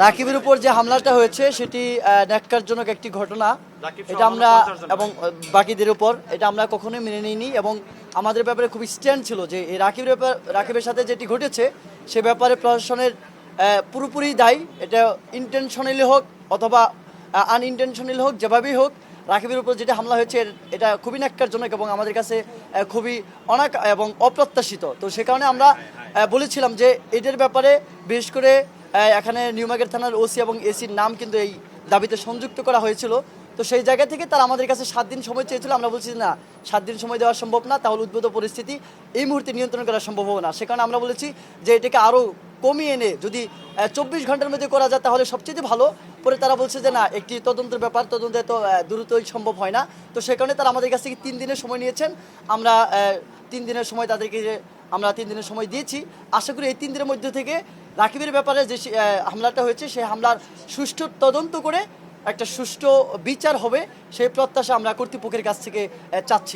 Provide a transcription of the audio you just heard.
রাকিবের উপর যে হামলাটা হয়েছে সেটি ন্যাক্কারজনক একটি ঘটনা। এটা আমরা এবং বাকিদের উপর এটা আমরা কখনোই মেনে নিইনি এবং আমাদের ব্যাপারে খুব স্ট্যান্ড ছিল যে এই রাকিবের সাথে যেটি ঘটেছে সে ব্যাপারে প্রশাসনের পুরোপুরি দায়ী। এটা ইন্টেনশনালি হোক অথবা আনইনটেনশনালি হোক, যেভাবেই হোক রাকিবের উপর যেটা হামলা হয়েছে এটা খুবই ন্যাক্কারজনক এবং আমাদের কাছে খুবই এবং অপ্রত্যাশিত। তো সে কারণে আমরা বলেছিলাম যে এদের ব্যাপারে বিশেষ করে এখানে নিউমার্কেট থানার ওসি এবং এসির নাম কিন্তু এই দাবিতে সংযুক্ত করা হয়েছিল। তো সেই জায়গা থেকে তারা আমাদের কাছে 7 দিন সময় চেয়েছিল। আমরা বলছি না, 7 দিন সময় দেওয়া সম্ভব না, তাহলে উদ্ভূত পরিস্থিতি এই মুহূর্তে নিয়ন্ত্রণ করা সম্ভব হবে না। সে কারণে আমরা বলেছি যে এটাকে আরও কমিয়ে এনে যদি 24 ঘন্টার মধ্যে করা যায় তাহলে সবচেয়ে ভালো। পরে তারা বলছে যে না, একটি তদন্তের ব্যাপার, তদন্তে তো দ্রুতই সম্ভব হয় না। তো সে কারণে তারা আমাদের কাছ থেকে 3 দিনের সময় নিয়েছেন। আমরা 3 দিনের সময় তাদেরকে আমরা 3 দিনের সময় দিয়েছি। আশা করি এই 3 দিনের মধ্যে থেকে রাকিবের ব্যাপারে যে হামলাটা হয়েছে সেই হামলার সুষ্ঠু তদন্ত করে একটা সুষ্ঠু বিচার হবে, সেই প্রত্যাশা আমরা কর্তৃপক্ষের কাছ থেকে চাচ্ছি।